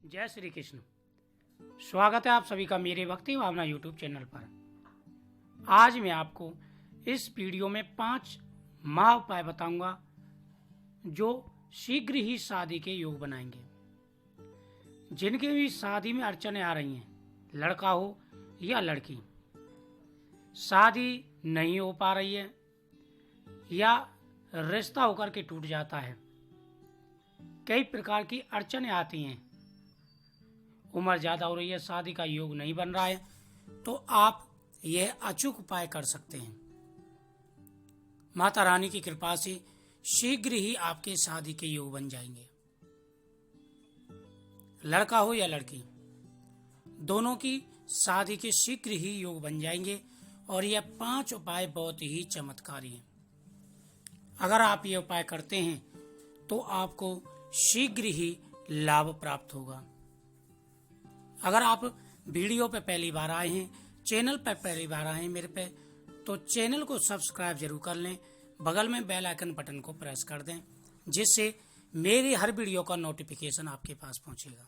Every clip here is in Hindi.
जय श्री कृष्ण। स्वागत है आप सभी का मेरे भक्ति भावना यूट्यूब चैनल पर। आज मैं आपको इस वीडियो में 5 महा उपाय बताऊंगा जो शीघ्र ही शादी के योग बनाएंगे। जिनके भी शादी में अड़चनें आ रही हैं, लड़का हो या लड़की, शादी नहीं हो पा रही है या रिश्ता होकर के टूट जाता है, कई प्रकार की अड़चनें आती हैं, उम्र ज़्यादा हो रही है, शादी का योग नहीं बन रहा है, तो आप यह अचूक उपाय कर सकते हैं। माता रानी की कृपा से शीघ्र ही आपके शादी के योग बन जाएंगे। लड़का हो या लड़की, दोनों की शादी के शीघ्र ही योग बन जाएंगे और यह 5 उपाय बहुत ही चमत्कारी हैं। अगर आप ये उपाय करते हैं तो आपको शीघ्र ही लाभ प्राप्त होगा। अगर आप वीडियो पे पहली बार आए हैं, चैनल पर पहली बार आए हैं मेरे पे, तो चैनल को सब्सक्राइब जरूर कर लें, बगल में बेल आइकन बटन को प्रेस कर दें, जिससे मेरी हर वीडियो का नोटिफिकेशन आपके पास पहुंचेगा।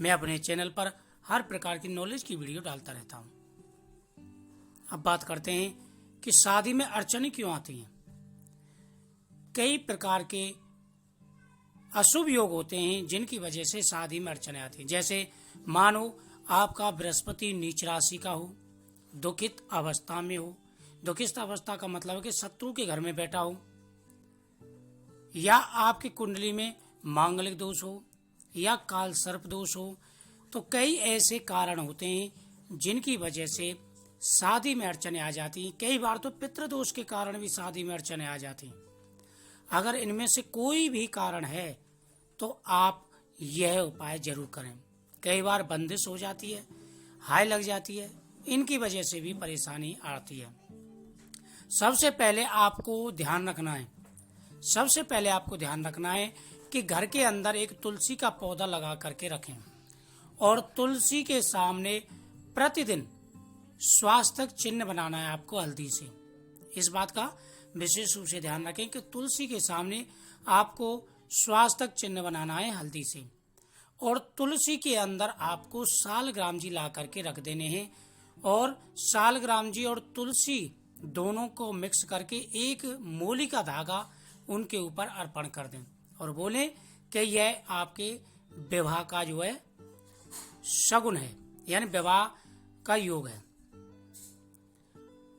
मैं अपने चैनल पर हर प्रकार की नॉलेज की वीडियो डालता रहता हूं। अब बात करते हैं कि शादी में अड़चनें क्यों आती हैं। कई प्रकार के अशुभ योग होते हैं जिनकी वजह से शादी में अड़चनें आती हैं। जैसे मानो आपका बृहस्पति नीच राशि का हो, दुखित अवस्था में हो। दुखित अवस्था का मतलब है कि शत्रु के घर में बैठा हो, या आपकी कुंडली में मांगलिक दोष हो या काल सर्प दोष हो। तो कई ऐसे कारण होते हैं जिनकी वजह से शादी में अड़चनें आ जाती हैं। कई बार तो पितृदोष के कारण भी शादी में अड़चनें आ जाती हैं। अगर इनमें से कोई भी कारण है तो आप यह उपाय जरूर करें। कई बार बंदिश हो जाती है, हाय लग जाती है, इनकी वजह से भी परेशानी आती है। सबसे पहले आपको ध्यान रखना है कि घर के अंदर एक तुलसी का पौधा लगा करके रखें और तुलसी के सामने प्रतिदिन स्वास्थ्य चिन्ह बनाना है आपको हल्दी से। इस बात का विशेष रूप से ध्यान रखें कि तुलसी के सामने आपको स्वास्थ्य चिन्ह बनाना है हल्दी से, और तुलसी के अंदर आपको सालग्राम जी ला करके रख देने हैं और सालग्राम जी और तुलसी दोनों को मिक्स करके एक मूली का धागा उनके ऊपर अर्पण कर दें और बोलें कि यह आपके विवाह का जो है शगुन है, यानी विवाह का योग है।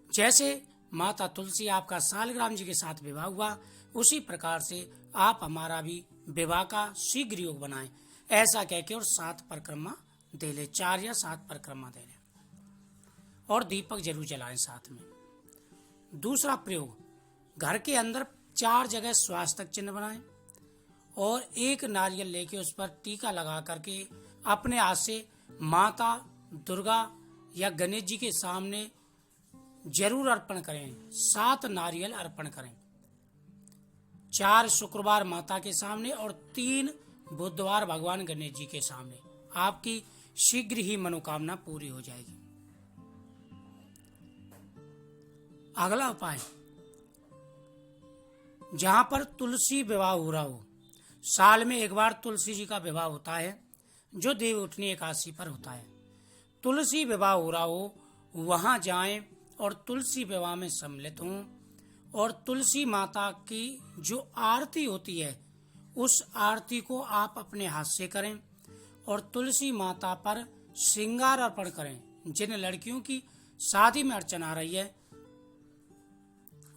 जैसे माता तुलसी आपका सालग्राम जी के साथ विवाह हुआ, उसी प्रकार से आप हमारा भी विवाह का शीघ्र योग बनाएं। ऐसा कह के और 7 परिक्रमा दे ले, 4 या 7 परिक्रमा दे ले और दीपक जरूर जलाएं साथ में। दूसरा प्रयोग, घर के अंदर 4 जगह स्वास्थ्य चिन्ह बनाएं और एक नारियल लेके उस पर टीका लगा करके अपने हाथ से माता दुर्गा या गणेश जी के सामने जरूर अर्पण करें। 7 नारियल अर्पण करें, 4 शुक्रवार माता के सामने और 3 बुधवार भगवान गणेश जी के सामने। आपकी शीघ्र ही मनोकामना पूरी हो जाएगी। अगला उपाय, जहां पर तुलसी विवाह हो रहा हो, साल में एक बार तुलसी जी का विवाह होता है जो देवउठनी एकादशी पर होता है। तुलसी विवाह हो रहा हो वहां जाएं और तुलसी विवाह में सम्मिलित हों और तुलसी माता की जो आरती होती है उस आरती को आप अपने हाथ से करें और तुलसी माता पर श्रृंगार अर्पण करें। जिन लड़कियों की शादी में अड़चन आ रही है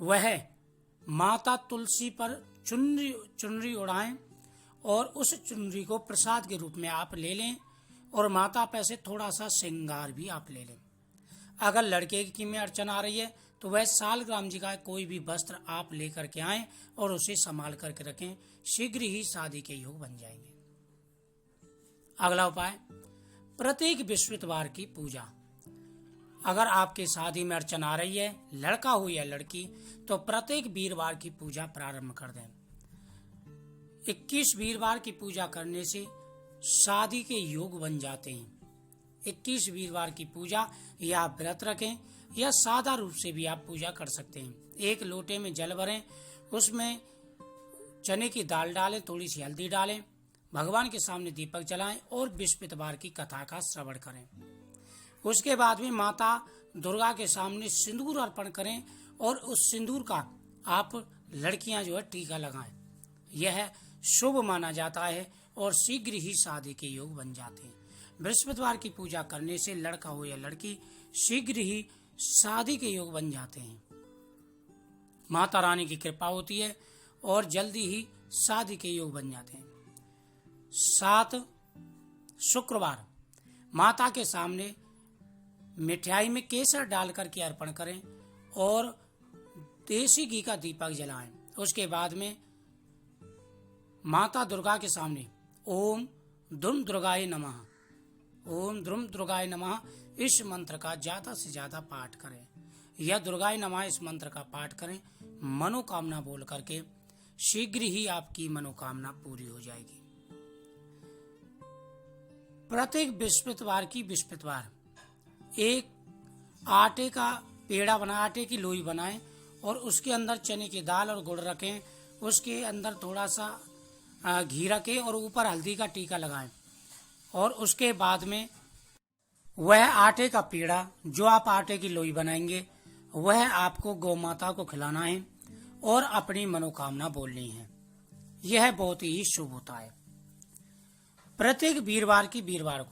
वह माता तुलसी पर चुनरी उड़ाएं और उस चुनरी को प्रसाद के रूप में आप ले लें और माता पर से थोड़ा सा श्रृंगार भी आप ले लें। अगर लड़के की में अड़चन आ रही है तो वह सालग्राम जी का कोई भी वस्त्र आप लेकर के आएं और उसे संभाल करके रखें। शीघ्र ही शादी के योग बन जाएंगे। अगला उपाय, प्रत्येक बृहस्पतिवार की पूजा। अगर आपके शादी में अड़चन आ रही है, लड़का हो या लड़की, तो प्रत्येक वीरवार की पूजा प्रारंभ कर दें। 21 वीरवार की पूजा करने से शादी के योग बन जाते हैं। 21 वीरवार की पूजा या आप व्रत रखें या सादा रूप से भी आप पूजा कर सकते हैं। एक लोटे में जल भरें, उसमें चने की दाल डालें, थोड़ी सी हल्दी डालें, भगवान के सामने दीपक जलाएं और बृहस्पतिवार की कथा का श्रवण करें। उसके बाद में माता दुर्गा के सामने सिंदूर अर्पण करें और उस सिंदूर का आप लड़कियां जो है टीका लगाएं। यह शुभ माना जाता है और शीघ्र ही शादी के योग बन जाते हैं। बृहस्पतिवार की पूजा करने से लड़का हो या लड़की शीघ्र ही शादी के योग बन जाते हैं। माता रानी की कृपा होती है और जल्दी ही शादी के योग बन जाते हैं। 7 शुक्रवार माता के सामने मिठाई में केसर डालकर के अर्पण करें और देसी घी का दीपक जलाएं। उसके बाद में माता दुर्गा के सामने ओम द्रुम दुर्गाय नमः, ओम द्रुम दुर्गाय नमः इस मंत्र का ज्यादा से ज्यादा पाठ करें। यह दुर्गाय नमः इस मंत्र का पाठ करें, मनोकामना बोल करके शीघ्र ही आपकी मनोकामना पूरी हो जाएगी। प्रत्येक बृहस्पतिवार एक आटे का पेड़ा बना, आटे की लोई बनाएं और उसके अंदर चने की दाल और गुड़ रखें। उसके अंदर थोड़ा सा घी रखें और ऊपर हल्दी का टीका लगाएं और उसके बाद में वह आटे का पेड़ा जो आप आटे की लोई बनाएंगे वह आपको गौ माता को खिलाना है और अपनी मनोकामना बोलनी है। यह बहुत ही शुभ होता है। प्रत्येक वीरवार की वीरवार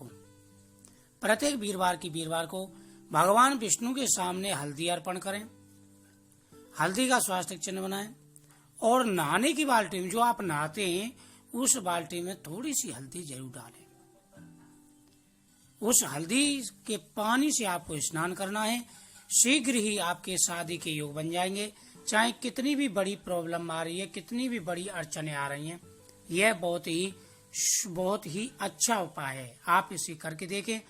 को भगवान विष्णु के सामने हल्दी अर्पण करें, हल्दी का स्वास्तिक चिन्ह बनाएं और नहाने की बाल्टी में जो आप नहाते हैं उस बाल्टी में थोड़ी सी हल्दी जरूर डालें। उस हल्दी के पानी से आपको स्नान करना है। शीघ्र ही आपके शादी के योग बन जाएंगे। चाहे कितनी भी बड़ी प्रॉब्लम आ रही है, कितनी भी बड़ी अड़चने आ रही हैं, यह बहुत ही अच्छा उपाय है। आप इसे करके देखें,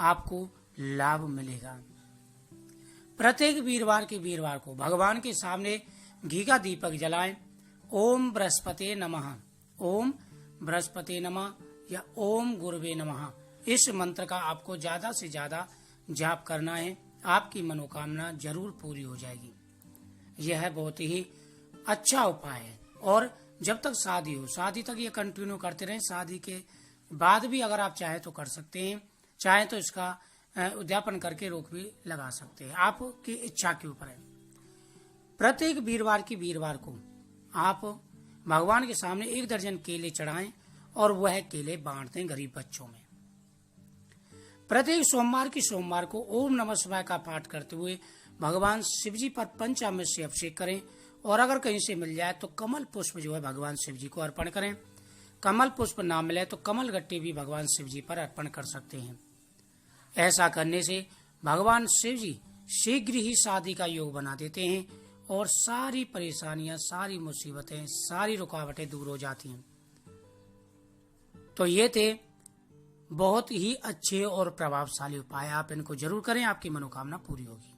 आपको लाभ मिलेगा। प्रत्येक वीरवार को भगवान के सामने घी का दीपक जलाएं। ओम बृहस्पते नमः, ओम बृहस्पते नमः या ओम गुरुवे नमः इस मंत्र का आपको ज्यादा से ज्यादा जाप करना है। आपकी मनोकामना जरूर पूरी हो जाएगी। यह बहुत ही अच्छा उपाय है और जब तक शादी तक ये कंटिन्यू करते रहें। शादी के बाद भी अगर आप चाहे तो कर सकते हैं, चाहे तो इसका उद्यापन करके रोक भी लगा सकते हैं, आपकी इच्छा के ऊपर है। प्रत्येक वीरवार को आप भगवान के सामने 1 दर्जन केले चढ़ाएं और वह केले बांट दें गरीब बच्चों में। प्रत्येक सोमवार को ओम नमः शिवाय का पाठ करते हुए भगवान शिव जी पर पंचामृत से अभिषेक करें और अगर कहीं से मिल जाए तो कमल पुष्प जो है भगवान शिव जी को अर्पण करें। कमल पुष्प ना मिले तो कमल गट्टे भी भगवान शिव जी पर अर्पण कर सकते हैं। ऐसा करने से भगवान शिव जी शीघ्र ही शादी का योग बना देते हैं और सारी परेशानियां, सारी मुसीबतें, सारी रुकावटें दूर हो जाती हैं। तो ये थे बहुत ही अच्छे और प्रभावशाली उपाय। आप इनको जरूर करें, आपकी मनोकामना पूरी होगी।